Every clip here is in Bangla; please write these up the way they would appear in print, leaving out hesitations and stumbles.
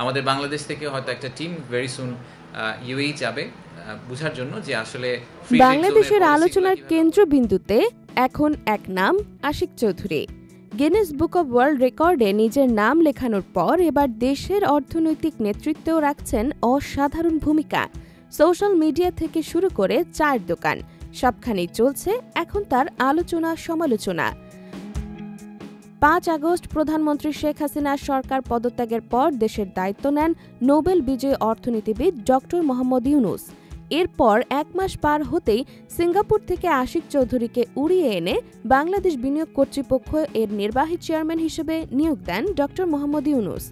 আমাদের বাংলাদেশ থেকে হয়তো একটা টিম ভেরি সুন ইউএই যাবে বোঝার জন্য যে আসলে বাংলাদেশের আলোচনার কেন্দ্রবিন্দুতে এখন এক নাম Ashiq Chowdhury. Guinness book of world রেকর্ডে নিজের নাম লেখানোর পর এবার দেশের অর্থনৈতিক নেতৃত্বেও রাখছেন অসাধারণ ভূমিকা। সোশ্যাল মিডিয়া থেকে শুরু করে চায়ের দোকান সবখানেই চলছে এখন তার আলোচনা সমালোচনা। 5 আগস্ট প্রধানমন্ত্রী শেখ হাসিনার সরকার পদত্যাগের পর দেশের দায়িত্ব নেন নোবেল বিজয়ী অর্থনীতিবিদ ডক্টর মোহাম্মদ ইউনূস। এরপর 1 মাস পার হতেই সিঙ্গাপুর থেকে আশিক চৌধুরীকে উড়িয়ে এনে বাংলাদেশ বিনিয়োগ কর্তৃপক্ষ এর নির্বাহী চেয়ারম্যান হিসেবে নিয়োগ দেন ডক্টর মোহাম্মদ ইউনূস।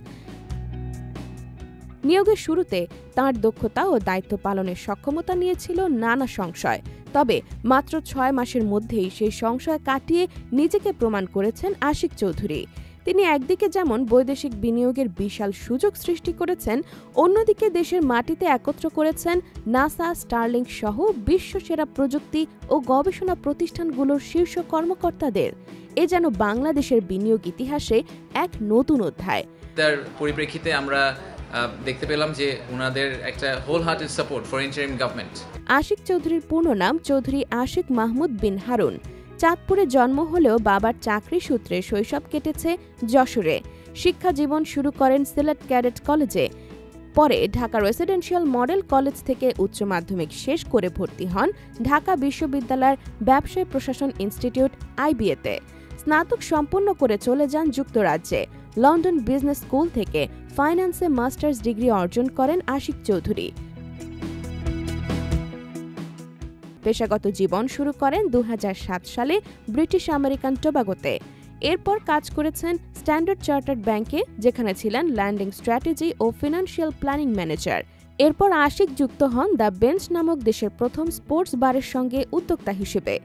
নিয়োগের শুরুতে তাঁর দক্ষতা ও দায়িত্ব পালনের সক্ষমতা নিয়েছিল নানা সংশয়, তবে মাত্র 6 মাসের মধ্যেই সেই সংশয় কাটিয়ে নিজেকে প্রমাণ করেছেন আশিক চৌধুরী। তিনি একদিকে যেমন বৈদেশিক বিনিয়োগের বিশাল সুযোগ সৃষ্টি করেছেন, অন্যদিকে দেশের মাটিতে একত্র করেছেন নাসা, স্টারলিংক সহ বিশ্বসেরা প্রযুক্তি ও গবেষণা প্রতিষ্ঠানগুলোর শীর্ষ কর্মকর্তাদের। এ যেন বাংলাদেশের বিনিয়োগ ইতিহাসে এক নতুন অধ্যায়। তার পরিপ্রেক্ষিতে আমরা দেখতে পেলাম যে ওনাদের একটা whole hearted support for interim government. Ashiq চৌধুরীর পূর্ণ নাম চৌধুরী আশিক মাহমুদ বিন হারুন। চাঁদপুরে জন্ম হলেও বাবার চাকরি সূত্রে শৈশব কেটেছে যশোরে। শিক্ষা জীবন শুরু করেন সিলেট ক্যাডেট কলেজে। পরে ঢাকা রেসিডেন্সিয়াল মডেল কলেজ থেকে উচ্চ মাধ্যমিক শেষ করে ভর্তি হন ঢাকা বিশ্ববিদ্যালয়ের ব্যবসায় প্রশাসন ইনস্টিটিউট আইবিএতে। স্নাতক সম্পন্ন করে চলে যান যুক্তরাজ্যে। লন্ডন বিজনেস স্কুল থেকে ফাইন্যান্সে মাস্টার্স ডিগ্রি অর্জন করেন আশিক চৌধুরী। পেশাগত জীবন শুরু করেন 2007 সালে ব্রিটিশ আমেরিকান টোবাগোতে। এরপর কাজ করেছেন স্ট্যান্ডার্ড চার্টার্ড ব্যাংকে, যেখানে ছিলেন ল্যান্ডিং স্ট্র্যাটেজি ও ফিনান্সিয়াল প্ল্যানিং ম্যানেজার। এরপর আশিক যুক্ত হন দ্য বেঞ্চ নামক দেশের প্রথম স্পোর্টস বারের সঙ্গে উদ্যোক্তা হিসেবে।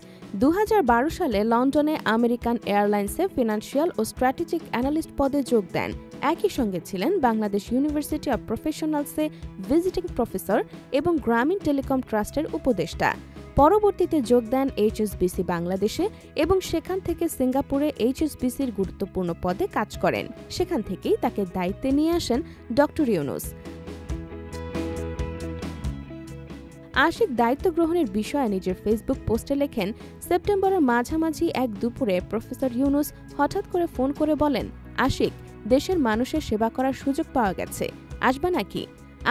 2012 সালে লন্ডনে আমেরিকান এয়ারলাইন্সে ফিনান্সিয়াল ও স্ট্র্যাটেজিক অ্যানালিস্ট পদে যোগ দেন। একই সঙ্গে ছিলেন বাংলাদেশ ইউনিভার্সিটি অব প্রফেশনালসে ভিজিটিং প্রফেসর এবং গ্রামীণ টেলিকম ট্রাস্টের উপদেষ্টা। পরবর্তীতে যোগ দেন এইচএসবিসি বাংলাদেশে এবং সেখান থেকে সিঙ্গাপুরে এইচএসবিসির গুরুত্বপূর্ণ পদে কাজ করেন। সেখান থেকেই তাকে দায়িত্বে নিয়ে আসেন ডক্টর ইউনূস। আশিক দায়িত্ব গ্রহণের বিষয়ে নিজের ফেসবুক পোস্টে লেখেন, সেপ্টেম্বরের মাঝামাঝি এক দুপুরে প্রফেসর ইউনূস হঠাৎ করে ফোন করে বলেন, আশিক, দেশের মানুষের সেবা করার সুযোগ পাওয়া গেছে, আসবা নাকি?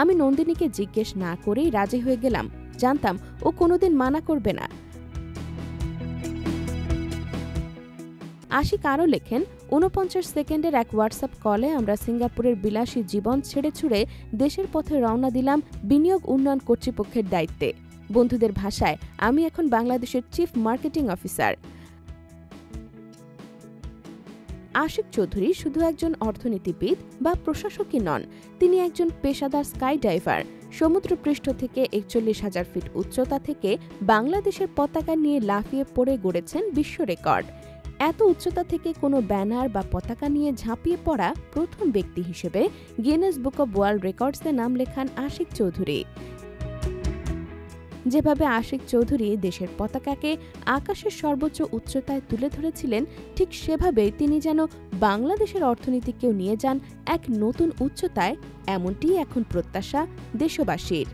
আমি নন্দিনীকে জিজ্ঞেস না করেই রাজি হয়ে গেলাম। জানতাম ও কোনোদিন মানা করবে না। আশিক আরও লেখেন, 49 সেকেন্ডের এক হোয়াটসঅ্যাপ কলে আমরা সিঙ্গাপুরের বিলাসী জীবন ছেড়ে ছুড়ে দেশের পথে রওনা দিলাম বিনিয়োগ উন্নয়ন কর্তৃপক্ষের দায়িত্বে। বন্ধুদের ভাষায়, আমি এখন বাংলাদেশের chief marketing officer. Ashiq Chowdhury শুধু একজন অর্থনীতিবিদ বা প্রশাসকই নন, তিনি একজন পেশাদার স্কাই ডাইভার। সমুদ্রপৃষ্ঠ থেকে 41,000 ফিট উচ্চতা থেকে বাংলাদেশের পতাকা নিয়ে লাফিয়ে পড়ে গড়েছেন বিশ্ব রেকর্ড। এত উচ্চতা থেকে কোনো ব্যানার বা পতাকা নিয়ে ঝাঁপিয়ে পড়া প্রথম ব্যক্তি হিসেবে গিনেস বুক অব ওয়ার্ল্ড রেকর্ডসে নাম লেখান আশিক চৌধুরী। যেভাবে আশিক চৌধুরী দেশের পতাকাকে আকাশের সর্বোচ্চ উচ্চতায় তুলে ধরেছিলেন, ঠিক সেভাবেই তিনি যেন বাংলাদেশের অর্থনীতিকেও নিয়ে যান এক নতুন উচ্চতায়, এমনটিই এখন প্রত্যাশা দেশবাসীর।